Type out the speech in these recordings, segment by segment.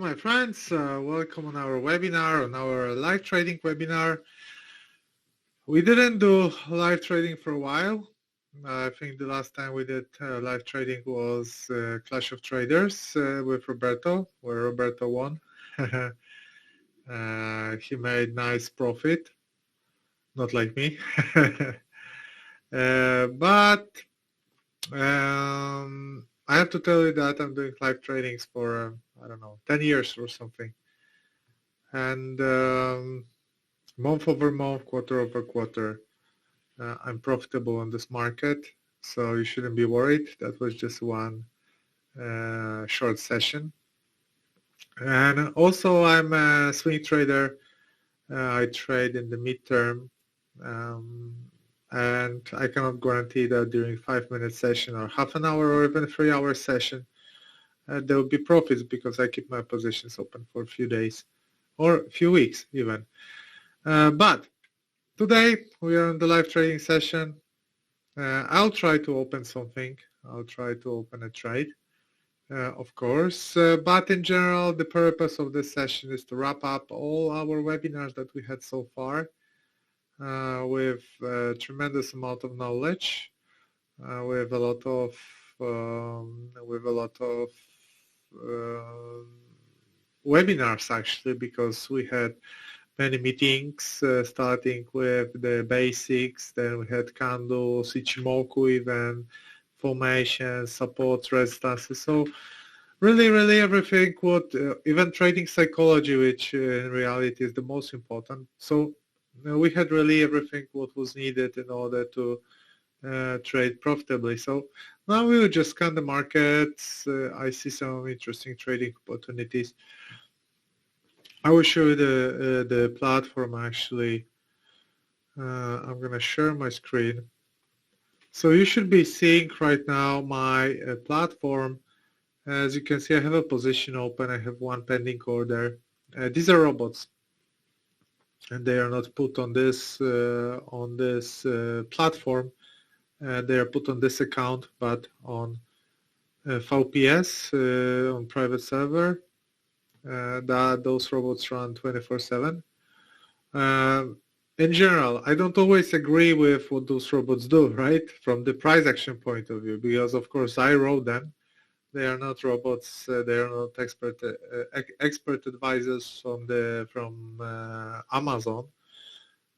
my friends. Welcome on our webinar, on our live trading webinar. We didn't do live trading for a while. I think the last time we did live trading was Clash of Traders with Roberto, where Roberto won. He made nice profit, not like me. But I have to tell you that I'm doing live tradings for, I don't know, 10 years or something. And month over month, quarter over quarter, I'm profitable on this market. So you shouldn't be worried. That was just one short session. And also I'm a swing trader. I trade in the midterm. And I cannot guarantee that during 5-minute session or half an hour or even 3-hour session, there will be profits because I keep my positions open for a few days or a few weeks even. But today we are in the live trading session. I'll try to open something. I'll try to open a trade, of course. But in general, the purpose of this session is to wrap up all our webinars that we had so far with a tremendous amount of knowledge, with a lot of webinars actually, because we had many meetings starting with the basics, then we had candles, Ichimoku even, formation, support, resistances. So really everything what, even trading psychology, which in reality is the most important. So we had really everything what was needed in order to trade profitably. So now we will just scan the markets. I see some interesting trading opportunities. I will show you the platform actually. I'm going to share my screen. So you should be seeing right now my platform. As you can see, I have a position open. I have one pending order. These are robots, and they are not put on this platform. They are put on this account, but on VPS on private server. That those robots run 24/7. In general, I don't always agree with what those robots do, right? From the price action point of view, because of course I wrote them. They are not robots. They are not expert advisors from Amazon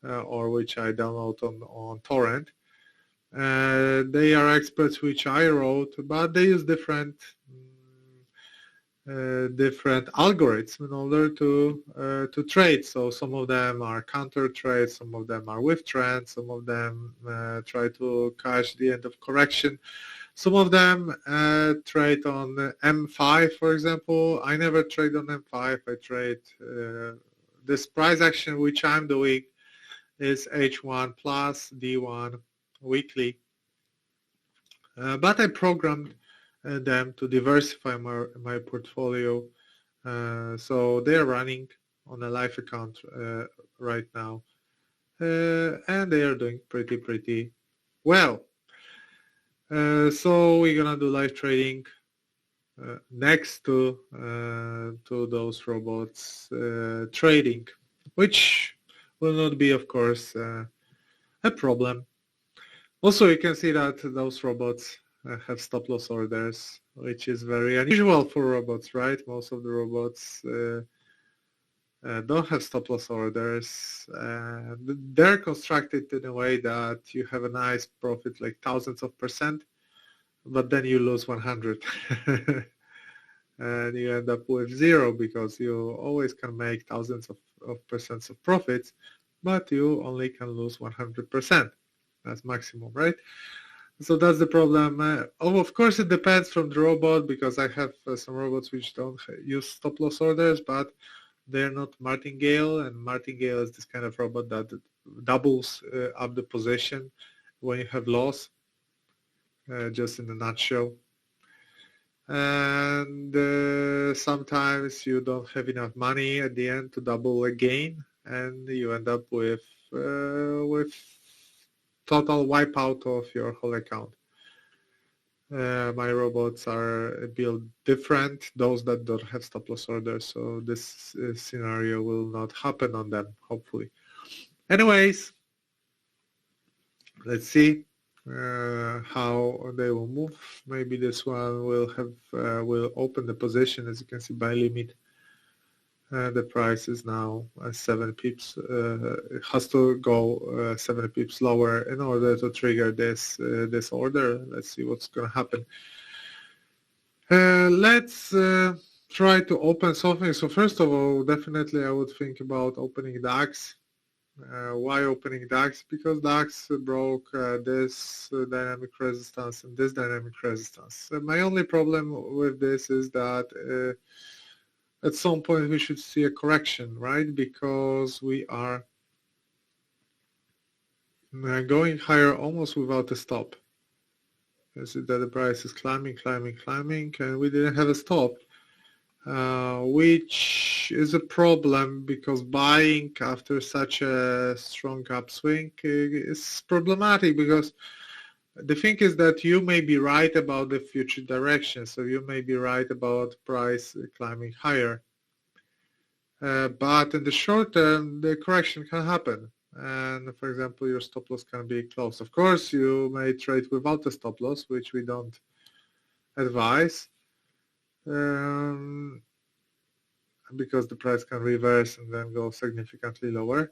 or which I download on torrent. They are experts which I wrote, but they use different algorithms in order to trade. So some of them are counter trades, some of them are with trends, some of them try to catch the end of correction. Some of them trade on M5, for example. I never trade on M5. I trade this price action which I'm doing is H1 plus D1 weekly. But I programmed them to diversify my portfolio. So they're running on a live account right now. And they are doing pretty well. So we're gonna do live trading next to those robots trading, which will not be, of course, a problem. Also, you can see that those robots have stop loss orders, which is very unusual for robots, right? Most of the robots don't have stop loss orders. They're constructed in a way that you have a nice profit, like thousands of %, but then you lose 100. And you end up with 0 because you always can make thousands of % of profits, but you only can lose 100%. That's maximum, right? So that's the problem. Of course, it depends from the robot, because I have some robots which don't use stop loss orders, but they're not martingale, and martingale is this kind of robot that doubles up the position when you have loss, just in a nutshell. And sometimes you don't have enough money at the end to double a gain, and you end up with total wipeout of your whole account. My robots are built different, those that don't have stop loss orders, so this scenario will not happen on them, hopefully. Anyways, let's see how they will move. Maybe this one will open the position. As you can see, buy limit. The price is now 7 pips. It has to go 7 pips lower in order to trigger this order. Let's see what's going to happen. Let's try to open something. So first of all, definitely I would think about opening DAX. Why opening DAX? Because DAX broke this dynamic resistance and this dynamic resistance. My only problem with this is that at some point we should see a correction, right? Because we are going higher almost without a stop. You see that the price is climbing, and we didn't have a stop, which is a problem because buying after such a strong upswing is problematic, because the thing is that you may be right about the future direction, so you may be right about price climbing higher. But in the short term, the correction can happen. And for example, your stop loss can be closed. Of course, you may trade without a stop loss, which we don't advise, because the price can reverse and then go significantly lower.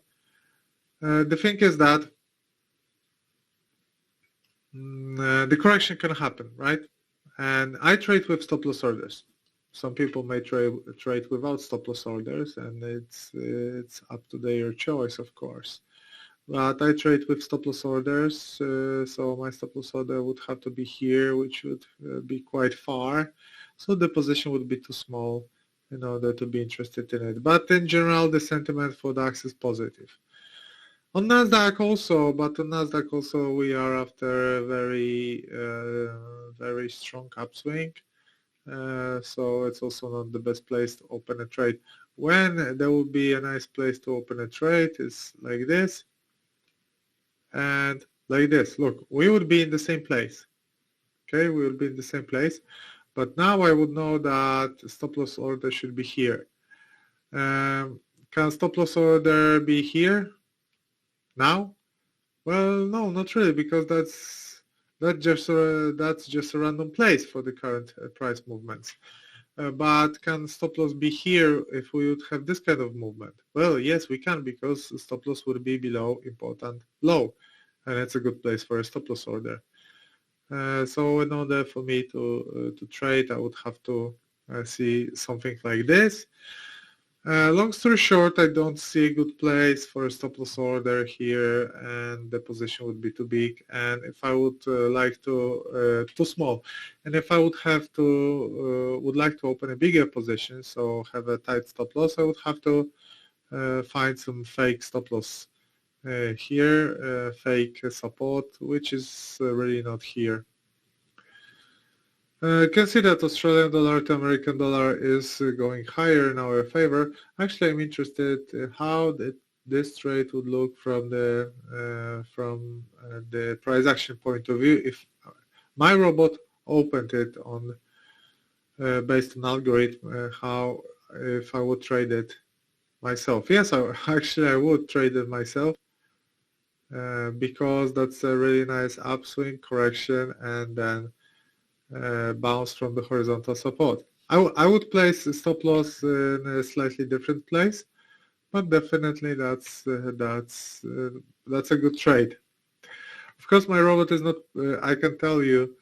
The thing is that the correction can happen, right? And I trade with stop loss orders. Some people may trade without stop loss orders, and it's up to their choice, of course. But I trade with stop loss orders, so my stop loss order would have to be here, which would be quite far. So the position would be too small in order to be interested in it. But in general, the sentiment for DAX is positive. On Nasdaq also, we are after a very strong upswing. So it's also not the best place to open a trade. When there will be a nice place to open a trade is like this and like this. Look, we would be in the same place. Okay, we will be in the same place. But now I would know that stop loss order should be here. Can stop loss order be here now? Well, no, not really, because that's just a random place for the current price movements. But can stop loss be here if we would have this kind of movement? Well, yes, we can, because stop loss would be below important low, and it's a good place for a stop loss order. So in order for me to trade, I would have to see something like this. Long story short, I don't see a good place for a stop loss order here, and the position would be too big. And if I would too small, and if I would like to open a bigger position, so have a tight stop loss, I would have to find some fake stop loss here, fake support, which is really not here. You can see that Australian dollar to American dollar is going higher in our favor. Actually, I'm interested how this trade would look from the price action point of view if my robot opened it on based on algorithm. How if I would trade it myself? Yes, I would trade it myself because that's a really nice upswing correction and then bounce from the horizontal support. I would place a stop loss in a slightly different place, but definitely that's a good trade. Of course, my robot is not. I can tell you,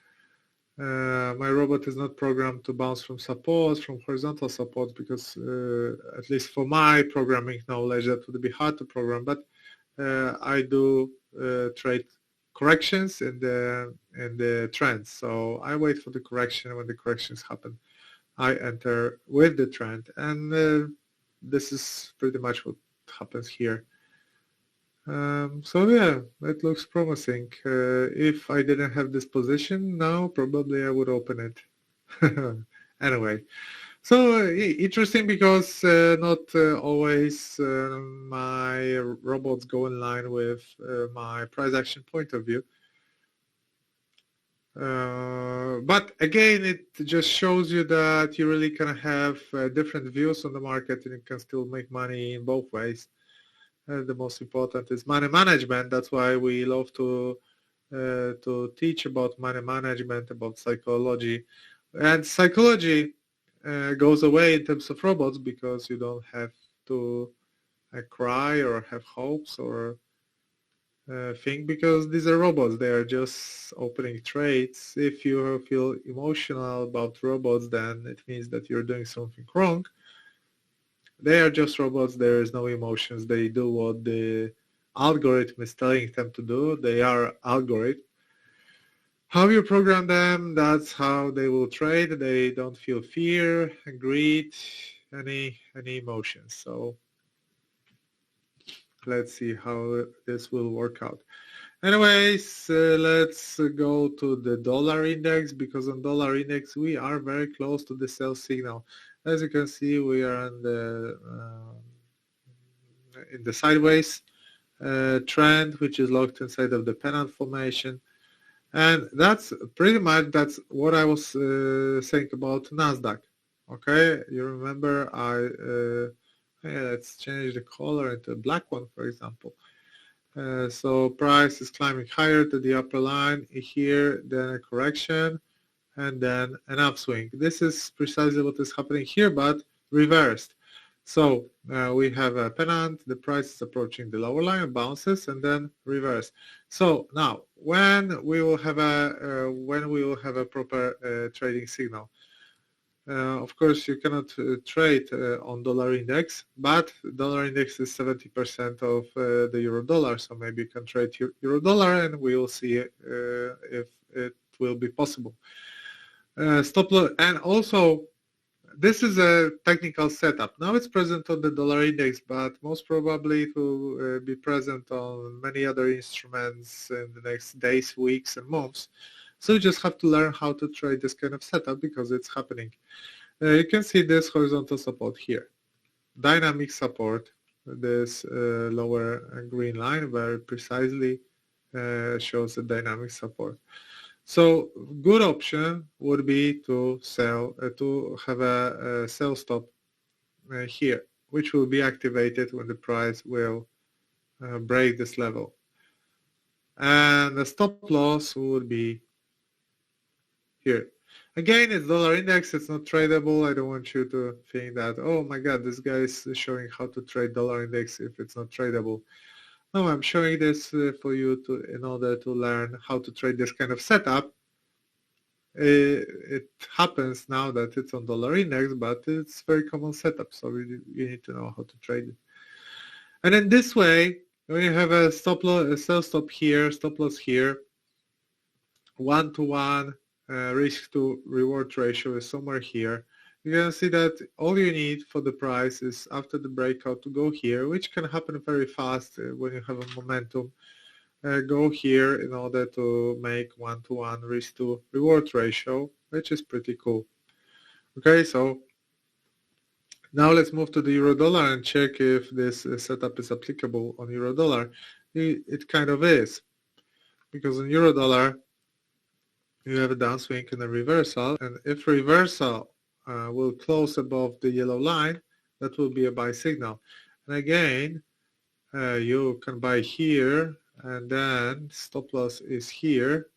my robot is not programmed to bounce from support, from horizontal support, because at least for my programming knowledge, that would be hard to program. But I do trade corrections in the trends. So I wait for the correction. When the corrections happen, I enter with the trend, and this is pretty much what happens here. So yeah, it looks promising. If I didn't have this position now, probably I would open it. Anyway, so interesting, because not always my robots go in line with my price action point of view. But again, it just shows you that you really can have different views on the market and you can still make money in both ways. The most important is money management. That's why we love to teach about money management, about psychology. And psychology goes away in terms of robots because you don't have to cry or have hopes or think, because these are robots. They are just opening trades. If you feel emotional about robots, then it means that you're doing something wrong. They are just robots. There is no emotions. They do what the algorithm is telling them to do. They are algorithm. How you program them, that's how they will trade. They don't feel fear, greed, any emotions. So let's see how this will work out. Anyways, let's go to the dollar index, because on dollar index we are very close to the sell signal. As you can see, we are in the sideways trend, which is locked inside of the pennant formation. And that's what I was saying about Nasdaq. Okay, you remember let's change the color into a black one, for example. So price is climbing higher to the upper line here, then a correction, and then an upswing. This is precisely what is happening here, but reversed. So we have a pennant, the price is approaching the lower line, bounces, and then reverse. So now, when we will have a proper trading signal, of course, you cannot trade on dollar index, but dollar index is 70% of the euro dollar. So maybe you can trade euro dollar, and we will see if it will be possible. Stop loss, and also this is a technical setup. Now it's present on the dollar index, but most probably it will be present on many other instruments in the next days, weeks, and months. So you just have to learn how to trade this kind of setup because it's happening. You can see this horizontal support here. Dynamic support, this lower green line very precisely shows the dynamic support. So good option would be to sell, to have a sell stop here, which will be activated when the price will break this level. And the stop loss would be here. Again, it's dollar index, it's not tradable. I don't want you to think that, oh my God, this guy is showing how to trade dollar index if it's not tradable. No, I'm showing this for you in order to learn how to trade this kind of setup. It happens now that it's on dollar index, but it's very common setup, so you need to know how to trade it. And in this way, when you have a stop loss, a sell stop here, stop loss here, 1-to-1 risk to reward ratio is somewhere here. You can see that all you need for the price is after the breakout to go here, which can happen very fast when you have a momentum. Go here in order to make 1-to-1 risk to reward ratio, which is pretty cool. Okay, so now let's move to the euro dollar and check if this setup is applicable on euro dollar. It kind of is, because on euro dollar you have a downswing and a reversal, and if reversal will close above the yellow line, that will be a buy signal. And again, you can buy here, and then stop loss is here,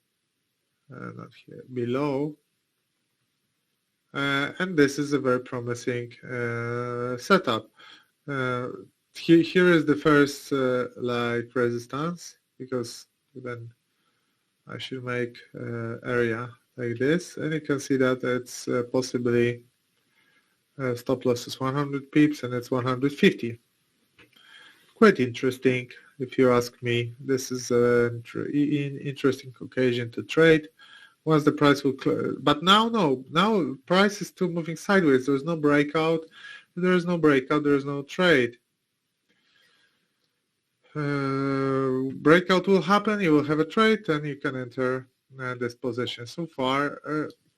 not here, below. And this is a very promising setup. Here is the first like resistance, because then I should make area like this, and you can see that it's possibly stop loss is 100 pips and it's 150. Quite interesting, if you ask me. This is an interesting occasion to trade once the price will but now price is still moving sideways. There's no breakout, there is no trade. Breakout will happen, you will have a trade, and you can enter this position. So far,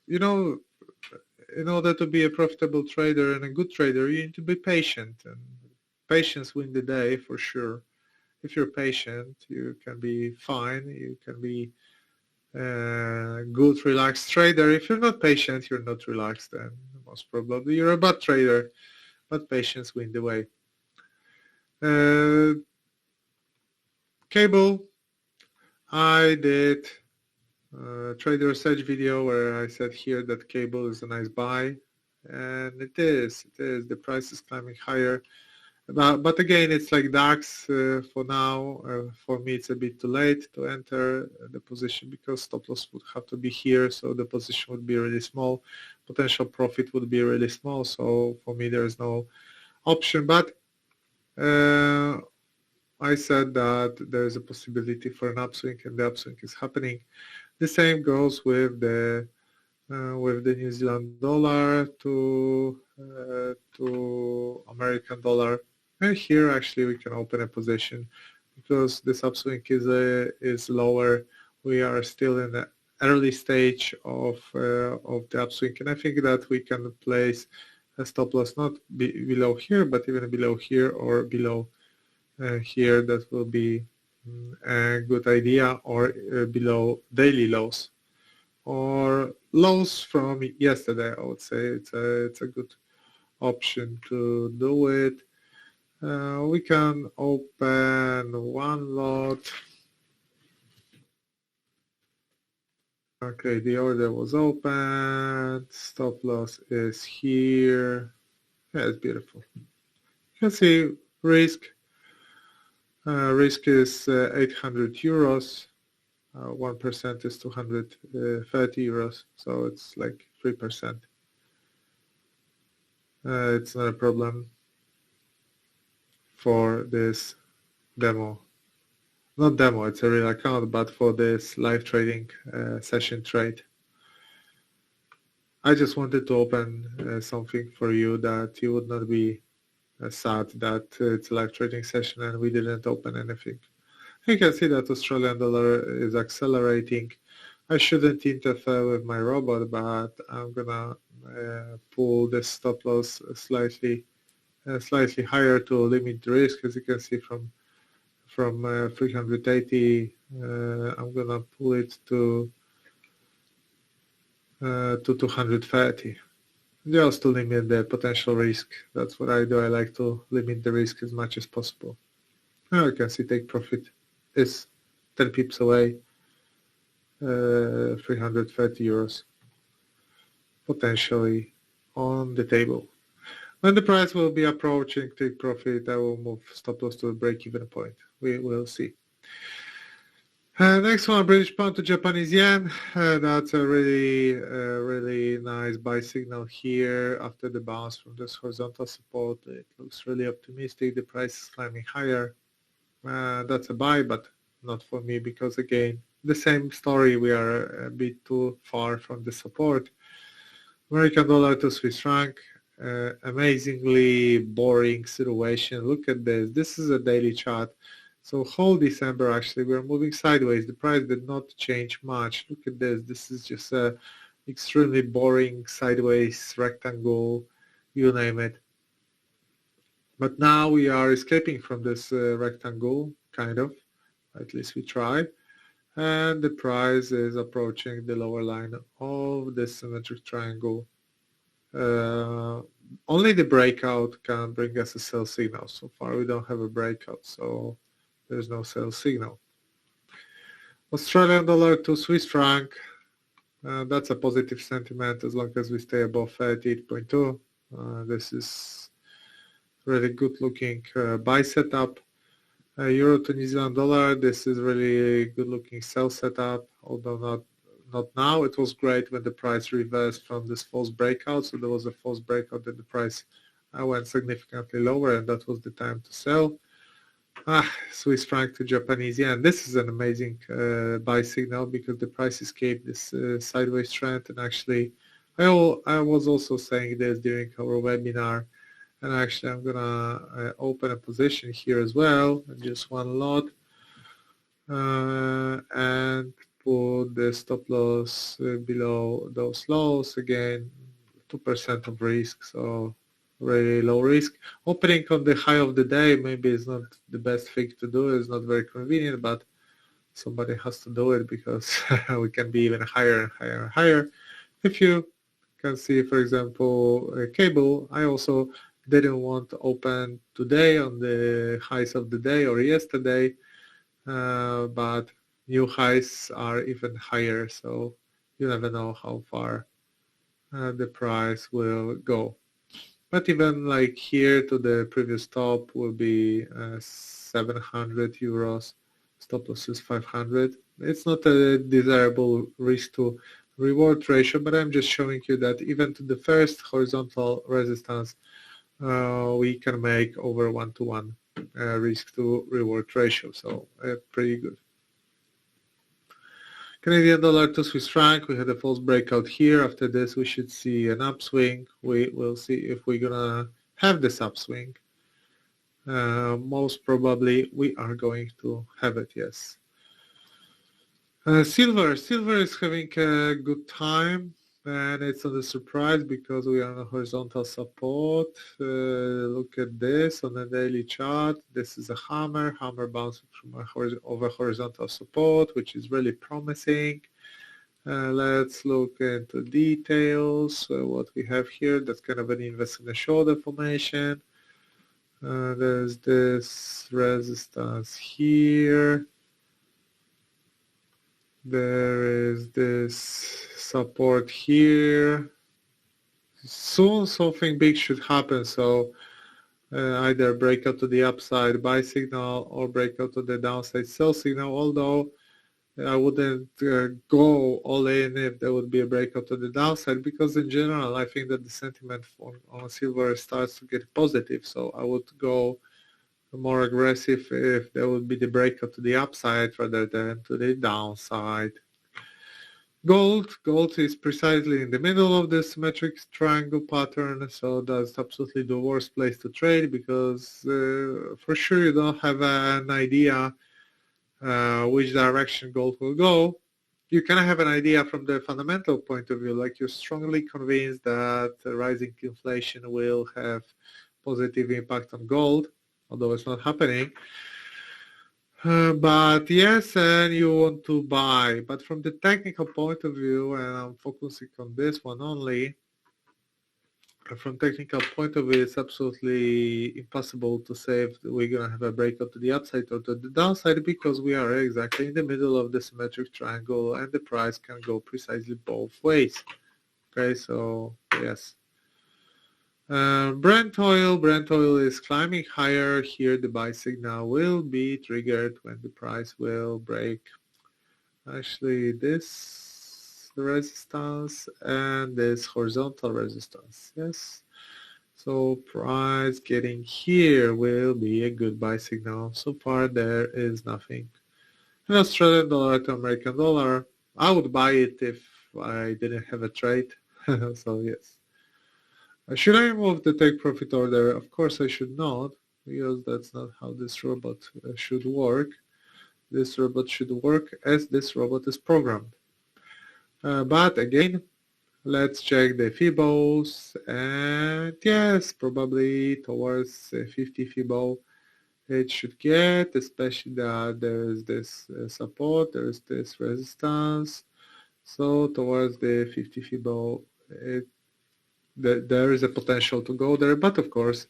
in order to be a profitable trader and a good trader, you need to be patient, and patience wins the day for sure. If you're patient, you can be fine, you can be good relaxed trader. If you're not patient, you're not relaxed, then most probably you're a bad trader, but patience wins the way. Cable, I did a trade research video where I said here that cable is a nice buy, and it is. The price is climbing higher. But again, it's like DAX for now. For me, it's a bit too late to enter the position because stop loss would have to be here, so the position would be really small. Potential profit would be really small, so for me, there is no option. But I said that there is a possibility for an upswing, and the upswing is happening. The same goes with the New Zealand dollar to American dollar. And here actually we can open a position because this upswing is lower. We are still in the early stage of the upswing, and I think that we can place a stop loss not below here, but even below here or below here. That will be a good idea, or below daily lows or lows from yesterday. I would say it's a good option to do it. We can open one lot. Okay, the order was opened. Stop loss is here. Yeah, it's beautiful. You can see risk. Risk is 800 euros. 1% is 230 euros, so it's like 3%. It's not a problem for this demo. Not demo, it's a real account, but for this live trading session trade. I just wanted to open something for you that you would not be sad that it's a live trading session and we didn't open anything. You can see that Australian dollar is accelerating. I shouldn't interfere with my robot, but I'm gonna pull the stop loss slightly higher to limit the risk. As you can see from 380, I'm gonna pull it to 230. Just to limit the potential risk. That's what I do. I like to limit the risk as much as possible. Now you can see take profit is 10 pips away, 330 euros potentially on the table. When the price will be approaching take profit, I will move stop loss to a break-even point. We will see. Next one, British pound to Japanese yen. That's a really nice buy signal here after the bounce from this horizontal support. It looks really optimistic. The price is climbing higher. That's a buy, but not for me because again, the same story. We are a bit too far from the support. American dollar to Swiss franc. Amazingly boring situation. Look at this. This is a daily chart. So whole December actually we're moving sideways. The price did not change much. Look at this. This is just a extremely boring sideways rectangle, you name it. But now we are escaping from this rectangle, kind of. At least we try. And the price is approaching the lower line of the symmetric triangle. Only the breakout can bring us a sell signal. So far we don't have a breakout, so there's no sell signal. Australian dollar to Swiss franc. That's a positive sentiment as long as we stay above 38.2. This is really good looking buy setup. Euro to New Zealand dollar. This is really good looking sell setup, although not now. It was great when the price reversed from this false breakout. So there was a false breakout that the price went significantly lower, and that was the time to sell. Swiss franc to Japanese yen. This is an amazing buy signal because the price escaped this sideways trend. And actually, I was also saying this during our webinar. And actually, I'm gonna open a position here as well, just one lot, and put the stop loss below those lows. Again, 2% of risk, so really low risk. Opening on the high of the day maybe is not the best thing to do. It's not very convenient, but somebody has to do it because we can be even higher and higher and higher. If you can see, for example, a cable, I also didn't want to open today on the highs of the day or yesterday, but new highs are even higher, so you never know how far the price will go. But even like here to the previous top will be 700 euros. Stop loss is 500. It's not a desirable risk to reward ratio, but I'm just showing you that even to the first horizontal resistance, we can make over 1-to-1 risk to reward ratio. So pretty good. Canadian dollar to Swiss franc, we had a false breakout here. After this, we should see an upswing. We will see if we're gonna have this upswing. Most probably, we are going to have it, yes. Silver is having a good time, and it's on the surprise because we are on a horizontal support. Look at this on the daily chart. This is a hammer bouncing from over horizontal support, which is really promising. Let's look into details. What we have here, that's kind of an inverse in the shoulder formation. There's this resistance here. There is this support here. Soon something big should happen, so either breakout to the upside buy signal or breakout to the downside sell signal, although I wouldn't go all in if there would be a breakout to the downside, because in general I think that the sentiment on silver starts to get positive, so I would go more aggressive if there would be the breakout to the upside rather than to the downside. Gold is precisely in the middle of this symmetric triangle pattern, so that's absolutely the worst place to trade, because for sure you don't have an idea which direction gold will go. You can have an idea from the fundamental point of view, like you're strongly convinced that rising inflation will have positive impact on gold, although it's not happening. But yes, and you want to buy. But from the technical point of view, and I'm focusing on this one only, from technical point of view, it's absolutely impossible to say if we're going to have a breakout to the upside or to the downside, because we are exactly in the middle of the symmetric triangle and the price can go precisely both ways. Okay, so yes. Brent oil is climbing higher. Here the buy signal will be triggered when the price will break actually this resistance and this horizontal resistance. Yes, so price getting here will be a good buy signal. So far there is nothing. An Australian dollar to American dollar, I would buy it if I didn't have a trade. So yes. Should I remove the take profit order? Of course I should not, because that's not how this robot should work. This robot should work as this robot is programmed. But again, let's check the Fibos, and yes, probably towards 50 Fibo it should get, especially that there is this support, there is this resistance. So towards the 50 Fibo, there is a potential to go there, but of course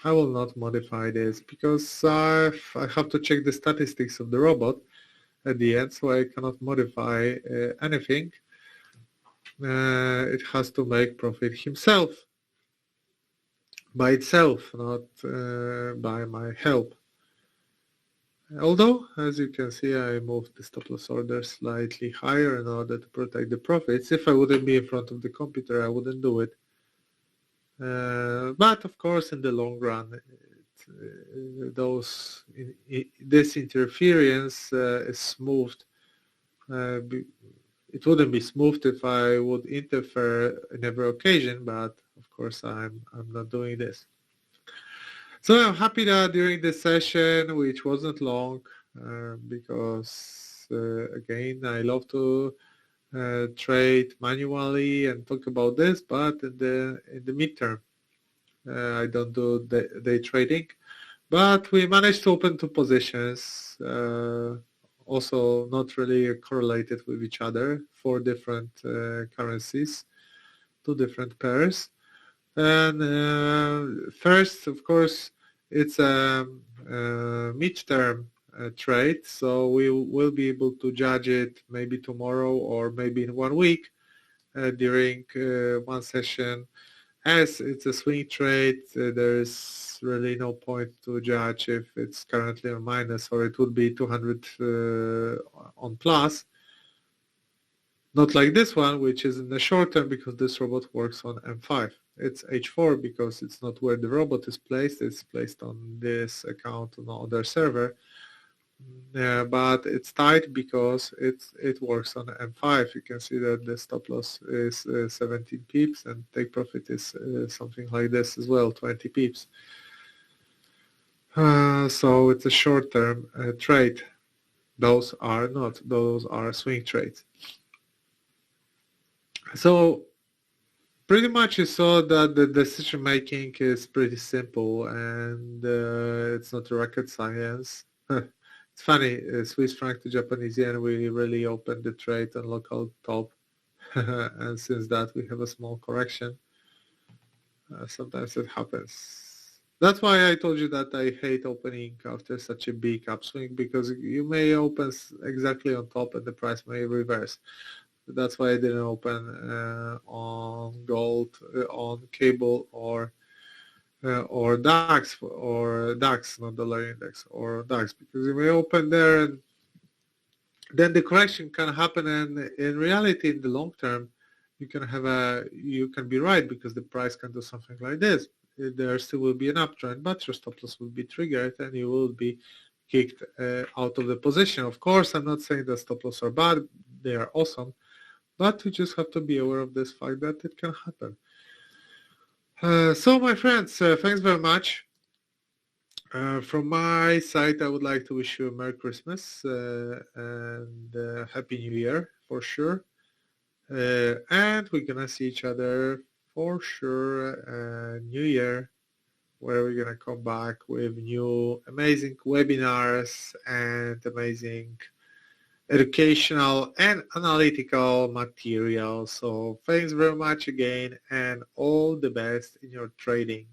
I will not modify this because I have to check the statistics of the robot at the end, so I cannot modify anything. It has to make profit himself, by itself, not by my help. Although, as you can see, I moved the stop loss order slightly higher in order to protect the profits. If I wouldn't be in front of the computer, I wouldn't do it. But of course, in the long run, this interference is smoothed. It wouldn't be smoothed if I would interfere in every occasion, but of course, I'm not doing this. So I'm happy that during this session, which wasn't long, because again, I love to trade manually and talk about this, but in the midterm, I don't do day trading. But we managed to open two positions also not really correlated with each other, 4 different currencies, 2 different pairs. And first, of course, it's a midterm trade, so we will be able to judge it maybe tomorrow or maybe in 1 week during one session. As it's a swing trade, there's really no point to judge if it's currently on minus, or it would be 200 on plus. Not like this one, which is in the short term, because this robot works on M5. It's H4 because it's not where the robot is placed. It's placed on this account on their server. But it's tight because it works on M5. You can see that the stop loss is 17 pips and take profit is something like this as well, 20 pips. So it's a short-term trade. Those are not. Those are swing trades. So pretty much you saw that the decision making is pretty simple, and it's not rocket science. It's funny, Swiss franc to Japanese yen, we really opened the trade on local top, and since that we have a small correction. Sometimes it happens. That's why I told you that I hate opening after such a big upswing, because you may open exactly on top and the price may reverse. That's why I didn't open on gold, on cable, or DAX, not dollar index, or DAX, because you may open there and then the correction can happen, and in reality, in the long term, you can be right, because the price can do something like this. There still will be an uptrend, but your stop loss will be triggered and you will be kicked out of the position. Of course, I'm not saying that stop loss are bad, they are awesome, but you just have to be aware of this fact that it can happen. So my friends, thanks very much. From my side, I would like to wish you a Merry Christmas and Happy New Year for sure. And we're gonna see each other for sure New Year, where we're gonna come back with new amazing webinars and amazing educational and analytical material. So thanks very much again, and all the best in your trading.